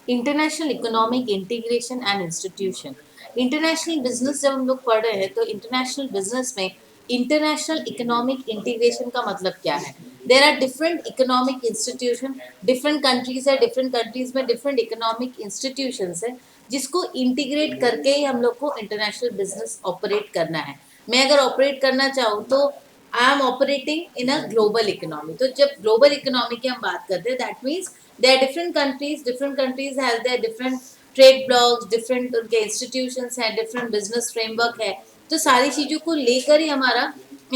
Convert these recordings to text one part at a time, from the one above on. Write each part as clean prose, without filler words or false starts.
International economic integration and institution. International business जब हम लोग पढ़ रहे हैं तो इंटरनेशनल बिजनेस में इंटरनेशनल इकोनॉमिक इंटीग्रेशन का मतलब क्या है। There are different economic institution, different countries है, डिफरेंट कंट्रीज में डिफरेंट इकोनॉमिक इंस्टीट्यूशंस है जिसको इंटीग्रेट करके ही हम लोग को इंटरनेशनल बिजनेस ऑपरेट करना है। मैं अगर ऑपरेट करना चाहूँ तो I am operating in a global economy. तो जब ग्लोबल इकोनॉमी की हम बात करते हैं that means there are different countries have their different trade blocks, different उनके institutions हैं, different business framework है। तो सारी चीजों को लेकर ही हमारा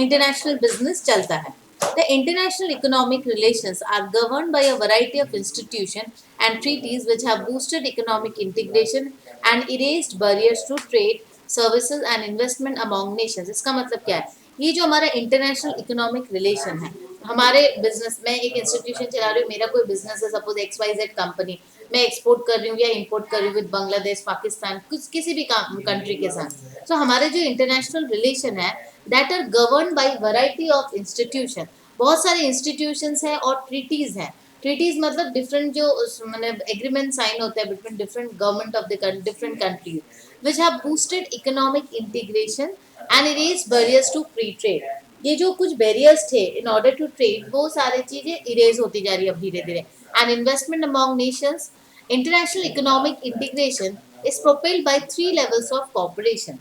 international business चलता है। The international economic relations are governed by a variety of institutions and treaties which have boosted economic integration and erased barriers to trade, services and investment among nations। इसका मतलब क्या है? ये जो हमारा इंटरनेशनल इकोनॉमिक रिलेशन है, हमारे business में एक इंस्टीट्यूशन चला रही हूँ, मेरा कोई बिजनेस है, सपोज XYZ कंपनी, मैं एक्सपोर्ट कर रही हूँ या इंपोर्ट कर रही हूँ विद बांग्लादेश, पाकिस्तान, कुछ किसी भी कंट्री के साथ। तो हमारे जो इंटरनेशनल रिलेशन है that are govern by variety of institution. बहुत सारे इंस्टीट्यूशंस हैं और ट्रीटीज हैं। ट्रीटीज मतलब डिफरेंट जो मतलब एग्रीमेंट साइन होते हैं between different government of the different countries which have boosted economic integration and erase barriers to free trade. ये जो कुछ बैरियर्स थे इन ऑर्डर टू ट्रेड वो सारी चीजें इरेज होती जा रही है अब धीरे धीरे। And investment among nations, international economic integration is propelled by 3 levels of cooperation.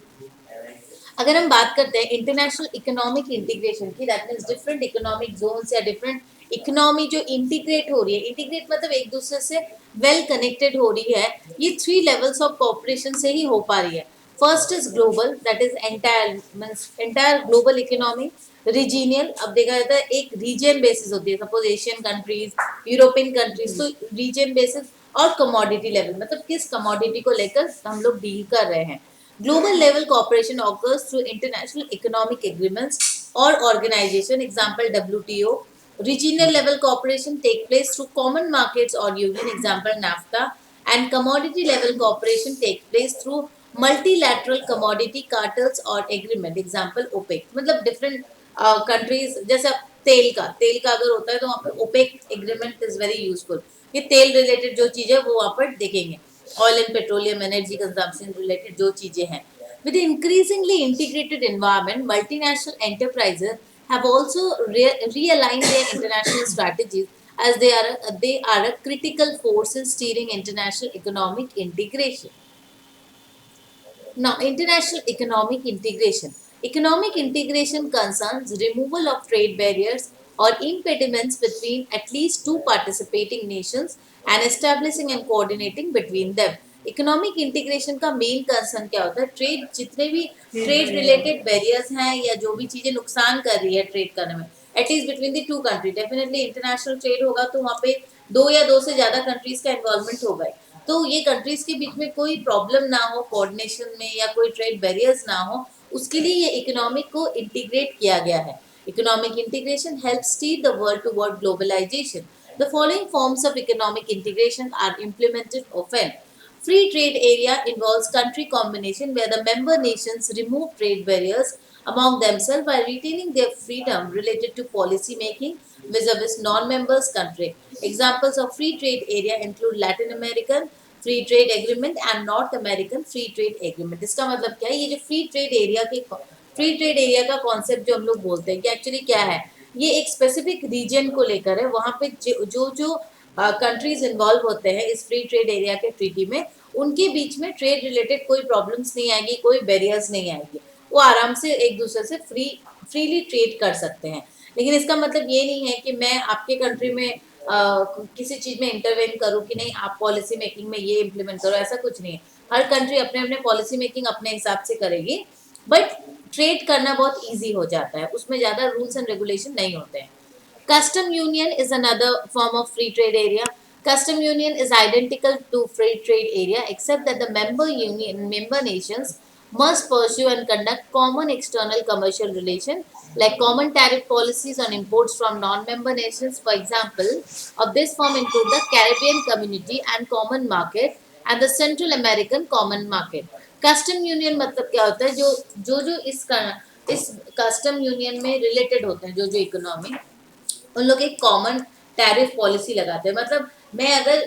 अगर हम बात करते हैं इंटरनेशनल इकोनॉमिक इंटीग्रेशन की, that means different economic zones या डिफरेंट इकोनॉमी जो इंटीग्रेट हो रही है, इंटीग्रेट मतलब एक दूसरे से वेल कनेक्टेड हो रही है, ये 3 लेवल्स ऑफ कॉपरेशन से ही हो पा रही है। First is global, that is entire means entire global economy. Regional, अब देखा जाता है एक रीजन बेसिस होती है, suppose Asian countries, European countries, तो रीजन बेसिस। और कमोडिटी लेवल मतलब किस कमोडिटी को लेकर हम लोग डील कर रहे हैं। Global level cooperation occurs through international economic agreements or organization, example WTO. Regional level cooperation take place through common markets or union, example NAFTA. And commodity level cooperation take place through multilateral commodity cartels or agreement, example OPEC। मतलब different countries, जैसे तेल का अगर होता है तो वहाँ पे OPEC agreement is very useful। ये तेल related जो चीज़ है वो वहाँ पर देखेंगे, oil and petroleum energy consumption related जो चीजें हैं। With increasingly integrated environment, multinational enterprises have also realigned their international strategies as they are a critical force in steering international economic integration. Now, international economic integration. Economic integration concerns removal of trade barriers or impediments between at least two participating nations and establishing and coordinating between them. Economic integration का main concern क्या होता है? Trade, जितने भी trade related barriers हैं या जो भी चीजें नुकसान कर रही है ट्रेड करने में, at least between the two country. Definitely international trade होगा तो वहाँ पे दो या दो से ज्यादा कंट्रीज का इन्वॉल्वमेंट होगा, तो ये कंट्रीज के बीच में कोई प्रॉब्लम ना हो कोऑर्डिनेशन में या कोई ट्रेड बैरियर्स ना हो, उसके लिए ये इकोनॉमिक को इंटीग्रेट किया गया है। Economic integration helps steer the world toward globalisation. The following forms of economic integration are implemented often. Free trade area involves country combination where the member nations remove trade barriers among themselves while retaining their freedom related to policy making vis-a-vis non-members country. Examples of free trade area include Latin American free trade agreement and north American free trade agreement. इसका मतलब क्या है? ये जो free trade area का concept जो हम लोग बोलते हैं कि एक्चुअली क्या है, ये एक स्पेसिफिक रीजन को लेकर है। वहाँ पे जो कंट्रीज इन्वॉल्व होते हैं इस फ्री ट्रेड एरिया के ट्रीटी में, उनके बीच में ट्रेड रिलेटेड कोई प्रॉब्लम्स नहीं आएगी, कोई बैरियर्स नहीं आएगी, वो आराम से एक दूसरे से फ्रीली ट्रेड कर सकते हैं। लेकिन इसका मतलब ये नहीं है कि मैं आपके कंट्री में किसी चीज में इंटरवेन करूँ कि नहीं आप पॉलिसी मेकिंग में ये इम्प्लीमेंट करो, ऐसा कुछ नहीं है। हर कंट्री अपने अपने पॉलिसी मेकिंग अपने हिसाब से करेगी, बट ट्रेड करना बहुत ईजी हो जाता है, उसमें ज्यादा रूल्स एंड रेगुलेशन नहीं होते हैं। Custom union is another form of free trade area. Custom union is identical to free trade area except that the member nations must pursue and conduct common external commercial relations like common tariff policies on imports from non-member nations. For example, of this form include the Caribbean Community and Common Market and the Central American Common Market. Custom union मतलब क्या होता है? जो इस custom union में related होते हैं, जो इकोनॉमी, उन लोग एक कॉमन टैरिफ पॉलिसी लगाते हैं। मतलब मैं अगर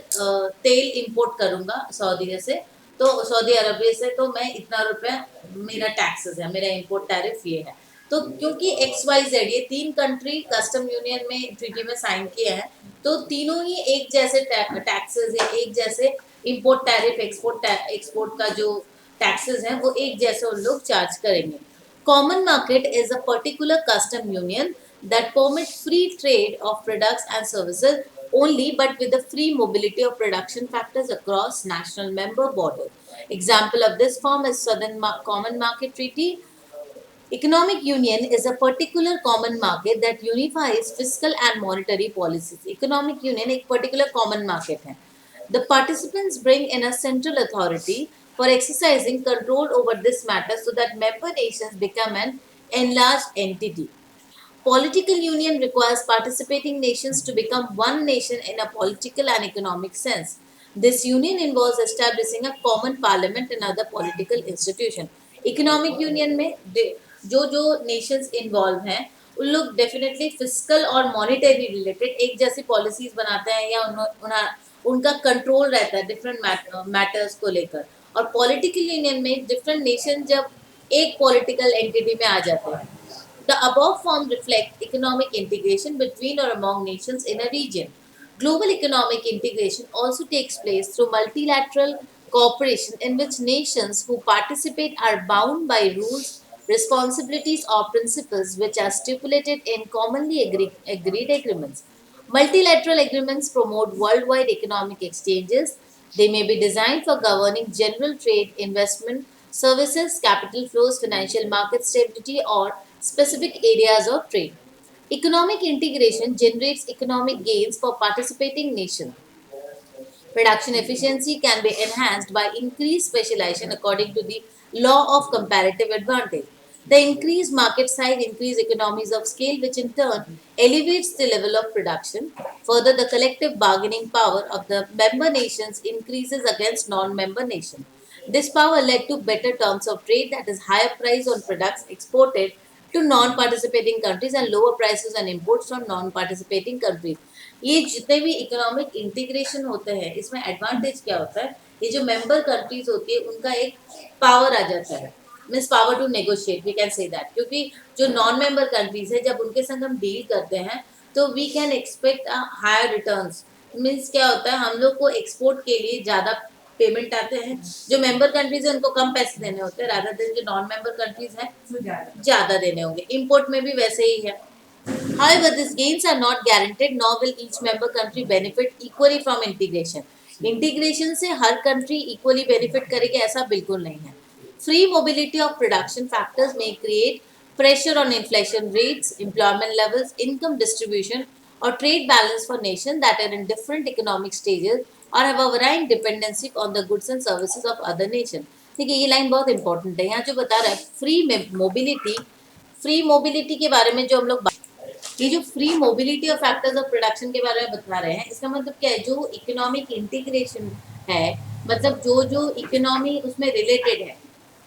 तेल इंपोर्ट करूंगा सऊदी से, तो सऊदी अरबिया से, तो मैं इतना रुपया मेरा टैक्सेस है, मेरा इंपोर्ट टैरिफ ये है। तो क्योंकि एक्स वाई जेड ये तीन कंट्री कस्टम यूनियन में ट्रीटी में साइन किए हैं, तो तीनों ही एक जैसे टैक्सेस या एक जैसे इंपोर्ट टैरिफ एक्सपोर्ट का जो टैक्सेस हैं वो एक जैसे उन लोग चार्ज करेंगे। Common market is a particular custom union that permit free trade of products and services only, but with the free mobility of production factors across national member borders. Example of this form is Common Market Treaty. Economic union is a particular common market that unifies fiscal and monetary policies. Economic union एक particular common market है. The participants bring in a central authority for exercising control over this matter so that member nations become an enlarged entity. Political union requires participating nations to become one nation in a political and economic sense. This union involves establishing a common parliament and other political institution. Economic union में जो जो nations involve हैं उन लोग definitely physical और monetary related एक जैसी policies बनाते हैं या उनका कंट्रोल रहता है डिफरेंट मैटर्स को लेकर। और पॉलिटिकल यूनियन में डिफरेंट नेशन जब एक पॉलिटिकल एंटिटी में आ जाते हैं। The above form reflect economic integration between or among nations in a region. Global economic integration also takes place through multilateral cooperation in which nations who participate are bound by rules, responsibilities, or principles which are stipulated in commonly agreed agreements. Multilateral agreements promote worldwide economic exchanges. They may be designed for governing general trade, investment, services, capital flows, financial market stability, or specific areas of trade. Economic integration generates economic gains for participating nations. Production efficiency can be enhanced by increased specialization according to the law of comparative advantage. The increased market size increases economies of scale, which in turn elevates the level of production. Further, the collective bargaining power of the member nations increases against non-member nations. This power led to better terms of trade, that is, higher price on products exported to non-participating countries and lower prices on imports from non-participating countries. ये जितने भी economic integration होते हैं इसमें advantage क्या होता है, ये जो मेंबर कंट्रीज होती है उनका एक पावर आ जाता है, means power to negotiate, we can say that. क्योंकि जो नॉन मेंबर कंट्रीज है जब उनके संग हम डील करते हैं तो we can expect higher returns. Means क्या होता है, हम लोग को एक्सपोर्ट के लिए ज़्यादा पेमेंट आते हैं, जो मेंबर कंट्रीज है उनको कम पैसे देने होते हैं, रादर देन जो नॉन मेंबर कंट्रीज हैं ज़्यादा देने होंगे। इम्पोर्ट में भी वैसे ही है। However, these gains are not guaranteed, nor will each member country benefit equally from integration. Integration से हर country equally benefit करेगी ऐसा बिल्कुल नहीं है। Free mobility of production factors may create pressure on inflation rates, employment levels, income distribution, or trade balance for nations that are in different economic stages or have a varying dependency on the goods and services of other nations. ठीक है, ये line बहुत important है। यहाँ जो बता रहा है फ्री मोबिलिटी के बारे में जो हम लोग ये जो फ्री मोबिलिटी और फैक्टर्स ऑफ प्रोडक्शन के बारे में बता रहे हैं, इसका मतलब क्या है, जो इकोनॉमिक इंटीग्रेशन है, मतलब जो जो इकोनॉमी उसमें रिलेटेड है,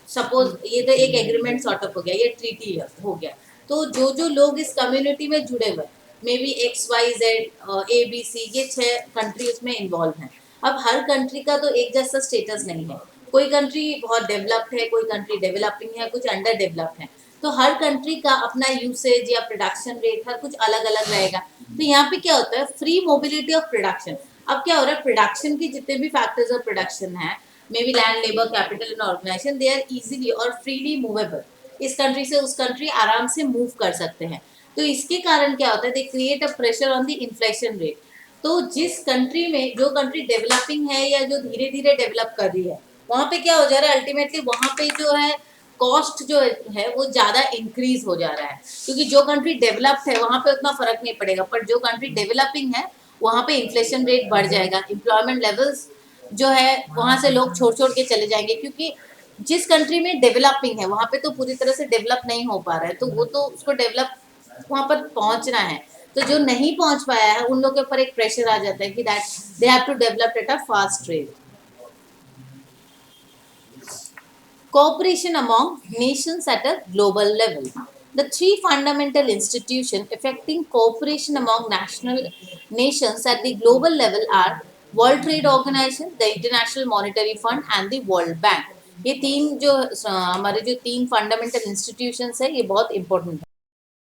सपोज ये तो एक एग्रीमेंट सॉर्ट ऑफ हो गया, ये ट्रीटी हो गया, तो जो जो लोग इस कम्युनिटी में जुड़े हुए, may be X Y Z A B C, ये 6 कंट्री उसमें इन्वॉल्व हैं। अब हर कंट्री का तो एक जैसा स्टेटस नहीं है, कोई कंट्री बहुत डेवलप्ड है, कोई कंट्री डेवलपिंग है, कुछ अंडर डेवलप्ड है, तो हर कंट्री का अपना यूसेज या प्रोडक्शन रेट हर कुछ अलग अलग रहेगा। तो यहाँ पे क्या होता है, फ्री मोबिलिटी ऑफ प्रोडक्शन। अब क्या हो रहा है, प्रोडक्शन के जितने भी फैक्टर्स ऑफ प्रोडक्शन है, may be land, labour, capital and organisation, they are easily और फ्रीली मूवेबल। इस कंट्री से उस कंट्री आराम से मूव कर सकते हैं। तो इसके कारण क्या होता है, they create a pressure on the inflation rate. तो जिस कंट्री में, जो कंट्री डेवलपिंग है या जो धीरे धीरे डेवलप कर रही है, वहाँ पे क्या हो जा रहा है, अल्टीमेटली वहाँ पे जो है कॉस्ट जो है वो ज़्यादा इंक्रीज हो जा रहा है, क्योंकि जो कंट्री डेवलप्ड है वहाँ पे उतना फर्क नहीं पड़ेगा, पर जो कंट्री डेवलपिंग है वहाँ पे इन्फ्लेशन रेट बढ़ जाएगा, एम्प्लॉयमेंट लेवल्स जो है वहाँ से लोग छोड़ छोड़ के चले जाएंगे, क्योंकि जिस कंट्री में डेवलपिंग है वहाँ पे तो पूरी तरह से डेवलप नहीं हो पा रहा है, तो वो तो उसको डेवलप वहाँ पर पहुँचना है, तो जो नहीं पहुँच पाया है उन लोगों के ऊपर एक प्रेशर आ जाता है कि that they have to develop at a fast rate. Cooperation among nations at a global level. The three fundamental institutions affecting cooperation among national nations at the global level are world trade organisation, the international monetary fund and the world bank. ये तीन जो हमारे जो तीन fundamental institutions है ये बहुत important है।